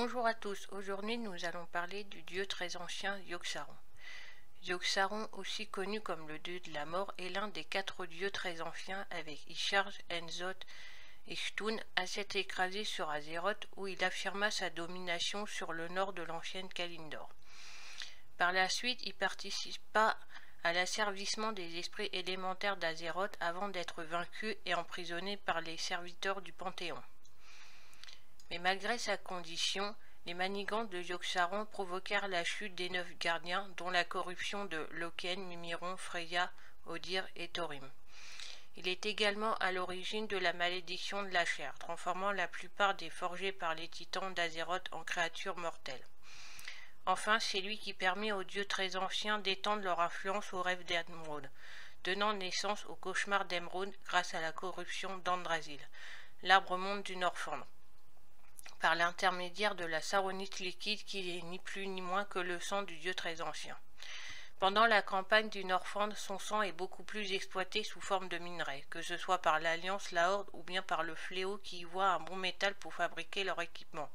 Bonjour à tous, aujourd'hui nous allons parler du dieu très ancien Yogg-Saron. Yogg-Saron, aussi connu comme le dieu de la mort, est l'un des 4 dieux très anciens avec Ishtar, Enzot et Shtun, à s'être écrasé sur Azeroth où il affirma sa domination sur le nord de l'ancienne Kalimdor. Par la suite, il participa à l'asservissement des esprits élémentaires d'Azeroth avant d'être vaincu et emprisonné par les serviteurs du Panthéon. Mais malgré sa condition, les manigances de Yogg-Saron provoquèrent la chute des 9 gardiens, dont la corruption de Loken, Mimiron, Freya, Odir et Thorim. Il est également à l'origine de la malédiction de la chair, transformant la plupart des forgés par les titans d'Azeroth en créatures mortelles. Enfin, c'est lui qui permit aux dieux très anciens d'étendre leur influence au rêve d'Emeraude, donnant naissance au cauchemar d'Emeraude grâce à la corruption d'Andrasil, l'arbre-monde du Norfand, par l'intermédiaire de la saronite liquide qui est ni plus ni moins que le sang du dieu très ancien. Pendant la campagne du Norfand, son sang est beaucoup plus exploité sous forme de minerais, que ce soit par l'Alliance, la Horde ou bien par le Fléau qui y voit un bon métal pour fabriquer leur équipement.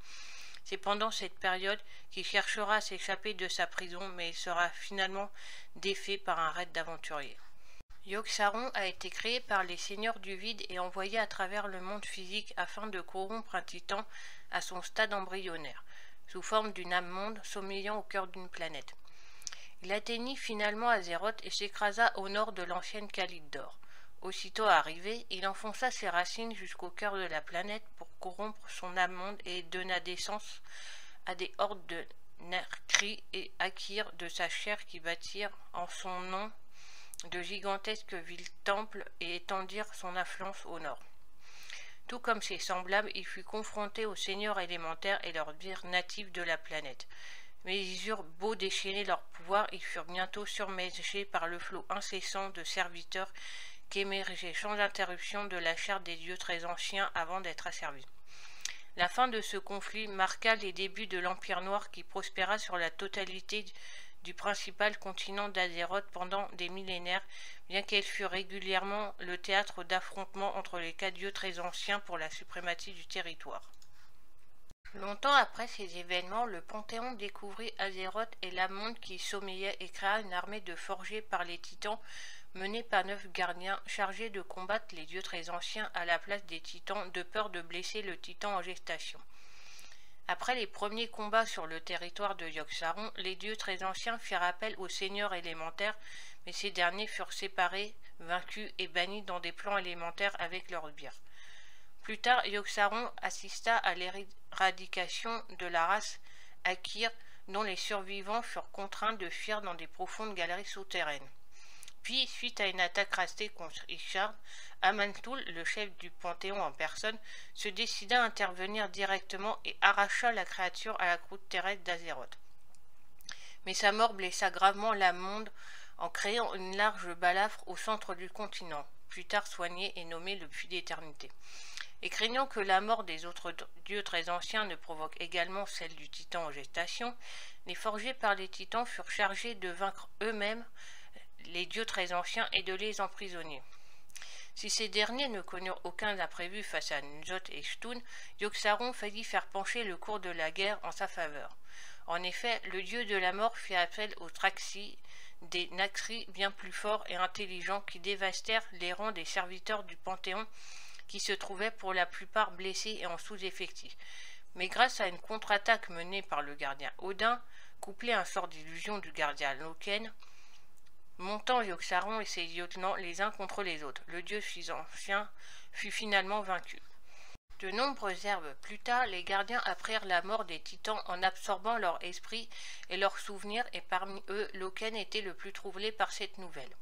C'est pendant cette période qu'il cherchera à s'échapper de sa prison, mais il sera finalement défait par un raid d'aventuriers. Yogg-Saron a été créé par les seigneurs du vide et envoyé à travers le monde physique afin de corrompre un titan à son stade embryonnaire, sous forme d'une âme-monde sommeillant au cœur d'une planète. Il atteignit finalement Azeroth et s'écrasa au nord de l'ancienne Kalimdor. Aussitôt arrivé, il enfonça ses racines jusqu'au cœur de la planète pour corrompre son âme-monde et donna naissance à des hordes de Nerkri et acquirent de sa chair qui bâtirent en son nom de gigantesques villes-temples et étendirent son influence au nord. Tout comme ses semblables, il fut confronté aux seigneurs élémentaires et leurs dires natifs de la planète. Mais ils eurent beau déchaîner leur pouvoir, ils furent bientôt surmergés par le flot incessant de serviteurs qui émergeaient sans interruption de la chair des dieux très anciens avant d'être asservis. La fin de ce conflit marqua les débuts de l'Empire Noir qui prospéra sur la totalité du principal continent d'Azeroth pendant des millénaires, bien qu'elle fût régulièrement le théâtre d'affrontements entre les 4 dieux très anciens pour la suprématie du territoire. Longtemps après ces événements, le Panthéon découvrit Azeroth et l'âme-monde qui sommeillait et créa une armée de forgés par les titans menée par 9 gardiens chargés de combattre les dieux très anciens à la place des titans de peur de blesser le titan en gestation. Après les premiers combats sur le territoire de Yogg-Saron, les dieux très anciens firent appel aux seigneurs élémentaires, mais ces derniers furent séparés, vaincus et bannis dans des plans élémentaires avec leurs sbires. Plus tard, Yogg-Saron assista à l'éradication de la race Akir, dont les survivants furent contraints de fuir dans des profondes galeries souterraines. Puis, suite à une attaque rastée contre Ishtar, Amantul, le chef du Panthéon en personne, se décida à intervenir directement et arracha la créature à la croûte terrestre d'Azeroth. Mais sa mort blessa gravement l'âme-monde en créant une large balafre au centre du continent, plus tard soigné et nommé le Puits d'éternité. Et craignant que la mort des autres dieux très anciens ne provoque également celle du titan en gestation, les forgés par les titans furent chargés de vaincre eux-mêmes les dieux très anciens et de les emprisonner. Si ces derniers ne connurent aucun imprévu face à Enzot et Shtun, Yogg-Saron faillit faire pencher le cours de la guerre en sa faveur. En effet, le dieu de la mort fit appel aux Traxi, des Naxri bien plus forts et intelligents qui dévastèrent les rangs des serviteurs du Panthéon qui se trouvaient pour la plupart blessés et en sous-effectif. Mais grâce à une contre-attaque menée par le gardien Odin, couplée à un sort d'illusion du gardien Loken, montant Yogg-Saron et ses lieutenants les uns contre les autres, le dieu ancien fut finalement vaincu. De nombreuses herbes plus tard, les gardiens apprirent la mort des titans en absorbant leur esprit et leurs souvenirs, et parmi eux, Loken était le plus troublé par cette nouvelle.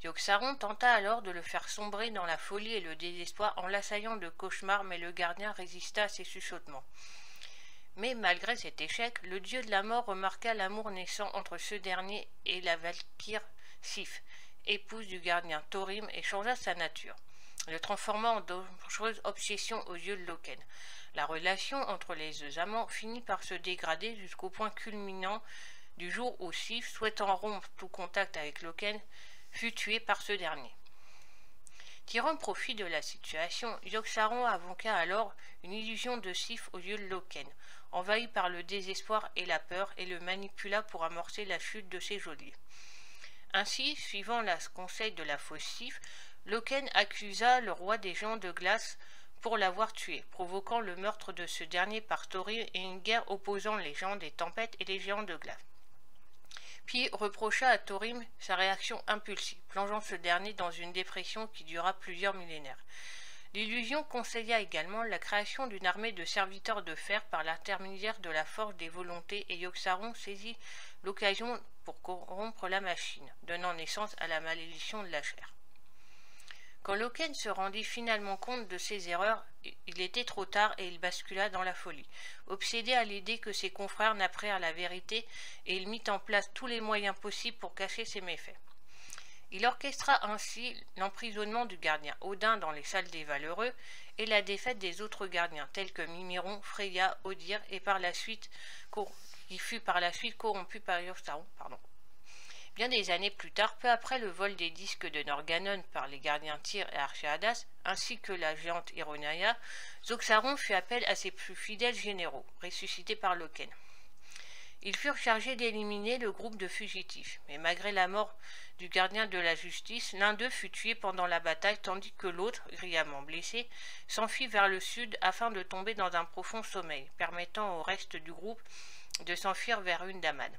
Yogg-Saron tenta alors de le faire sombrer dans la folie et le désespoir en l'assaillant de cauchemars, mais le gardien résista à ses chuchotements. Mais malgré cet échec, le dieu de la mort remarqua l'amour naissant entre ce dernier et la valkyre Sif, épouse du gardien Thorim, et changea sa nature, le transformant en dangereuse obsession aux yeux de Loken. La relation entre les deux amants finit par se dégrader jusqu'au point culminant du jour où Sif, souhaitant rompre tout contact avec Loken, fut tué par ce dernier. Tirant profit de la situation, Yogg-Saron invoqua alors une illusion de Sif aux yeux de Loken, envahi par le désespoir et la peur, et le manipula pour amorcer la chute de ses geôliers. Ainsi, suivant le conseil de la fausse Sif, Loken accusa le roi des géants de glace pour l'avoir tué, provoquant le meurtre de ce dernier par Thorim et une guerre opposant les géants des tempêtes et les géants de glace. Puis reprocha à Thorim sa réaction impulsive, plongeant ce dernier dans une dépression qui dura plusieurs millénaires. L'illusion conseilla également la création d'une armée de serviteurs de fer par l'intermédiaire de la force des volontés, et Yogg-Saron saisit l'occasion pour corrompre la machine, donnant naissance à la malédiction de la chair. Quand Loken se rendit finalement compte de ses erreurs, il était trop tard et il bascula dans la folie. Obsédé à l'idée que ses confrères n'apprirent la vérité, et il mit en place tous les moyens possibles pour cacher ses méfaits. Il orchestra ainsi l'emprisonnement du gardien Odin dans les salles des Valeureux et la défaite des autres gardiens tels que Mimiron, Freya, Odir et qui fut par la suite corrompu par Yogg-Saron. Bien des années plus tard, peu après le vol des disques de Norgannon par les gardiens Tyr et Archéadas, ainsi que la géante Ironaya, Yogg-Saron fit appel à ses plus fidèles généraux, ressuscités par Loken. Ils furent chargés d'éliminer le groupe de fugitifs, mais malgré la mort du gardien de la justice, l'un d'eux fut tué pendant la bataille tandis que l'autre, grièvement blessé, s'enfuit vers le sud afin de tomber dans un profond sommeil, permettant au reste du groupe de s'enfuir vers une damane.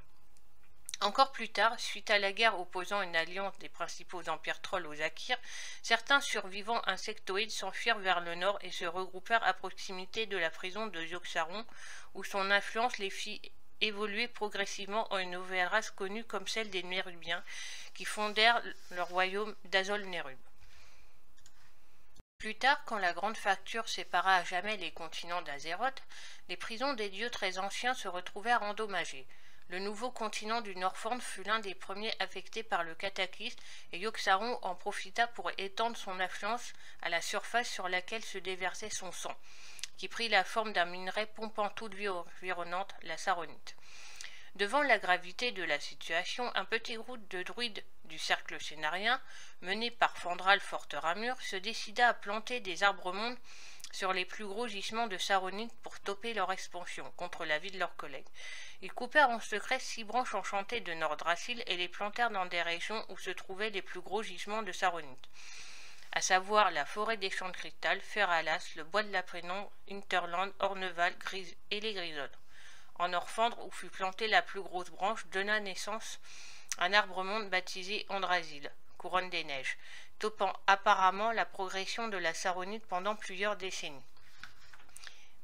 Encore plus tard, suite à la guerre opposant une alliance des principaux empires trolls aux Akirs, certains survivants insectoïdes s'enfuirent vers le nord et se regroupèrent à proximité de la prison de Yogg-Saron, où son influence les fit évoluer progressivement en une nouvelle race connue comme celle des Nérubiens, qui fondèrent le royaume d'Azol-Nérub. Plus tard, quand la grande fracture sépara à jamais les continents d'Azeroth, les prisons des dieux très anciens se retrouvèrent endommagées. Le nouveau continent du Northrend fut l'un des premiers affectés par le cataclysme, et Yogg-Saron en profita pour étendre son influence à la surface sur laquelle se déversait son sang, qui prit la forme d'un minerai pompant toute vie environnante, la saronite. Devant la gravité de la situation, un petit groupe de druides du cercle scénarien, mené par Fandral Forte-Ramure, se décida à planter des arbres-mondes sur les plus gros gisements de saronite pour stopper leur expansion contre l'avis de leurs collègues. Ils coupèrent en secret 6 branches enchantées de Nordrassil et les plantèrent dans des régions où se trouvaient les plus gros gisements de saronite, à savoir la forêt des champs de cristal, Feralas, le bois de la Prénom, Hinterland, Orneval, et les Grisonnes. En Orfandre, où fut plantée la plus grosse branche, donna naissance à un arbre-monde baptisé Andrasil, couronne des neiges, stoppant apparemment la progression de la saronite pendant plusieurs décennies.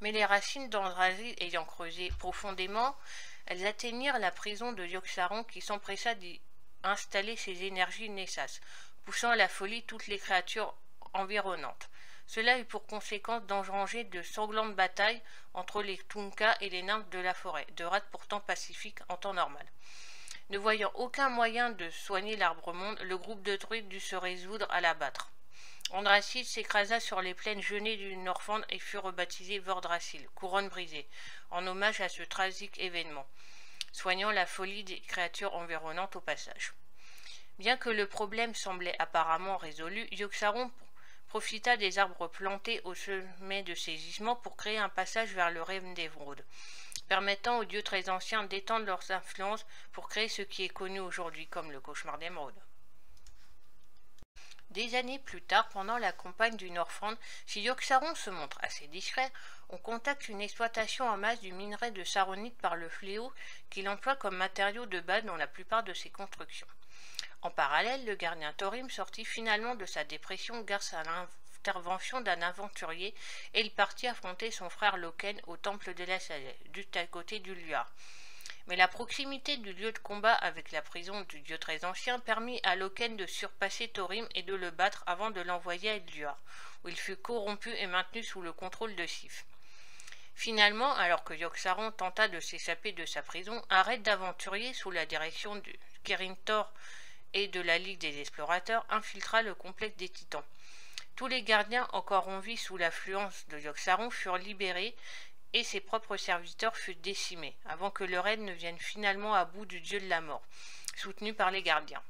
Mais les racines d'Andrasil ayant creusé profondément, elles atteignirent la prison de Yogg-Saron qui s'empressa d'y installer ses énergies nécesses, poussant à la folie toutes les créatures environnantes. Cela eut pour conséquence d'engranger de sanglantes batailles entre les Tunkas et les nymphes de la forêt, deux races pourtant pacifiques en temps normal. Ne voyant aucun moyen de soigner l'arbre-monde, le groupe de druides dut se résoudre à l'abattre. Andrasil s'écrasa sur les plaines gelées du Northrend et fut rebaptisé Vordrassil, couronne brisée, en hommage à ce tragique événement, soignant la folie des créatures environnantes au passage. Bien que le problème semblait apparemment résolu, Yogg-Saron profita des arbres plantés au sommet de ces gisements pour créer un passage vers le règne d'Emeraude, permettant aux dieux très anciens d'étendre leurs influences pour créer ce qui est connu aujourd'hui comme le cauchemar d'Emeraude. Des années plus tard, pendant la campagne du Northrend, si Yogg-Saron se montre assez discret, on constate une exploitation en masse du minerai de saronite par le fléau qu'il emploie comme matériau de base dans la plupart de ses constructions. En parallèle, le gardien Thorim sortit finalement de sa dépression grâce à l'intervention d'un aventurier et il partit affronter son frère Loken au temple de la sagesse, juste à côté du Luar. Mais la proximité du lieu de combat avec la prison du dieu très ancien permit à Loken de surpasser Thorim et de le battre avant de l'envoyer à Luar, où il fut corrompu et maintenu sous le contrôle de Sif. Finalement, alors que Yogg-Saron tenta de s'échapper de sa prison, un raid d'aventuriers sous la direction de Kirin Tor et de la Ligue des Explorateurs infiltra le complexe des Titans. Tous les gardiens encore en vie sous l'affluence de Yogg-Saron furent libérés et ses propres serviteurs furent décimés, avant que le raid ne vienne finalement à bout du dieu de la mort, soutenu par les gardiens.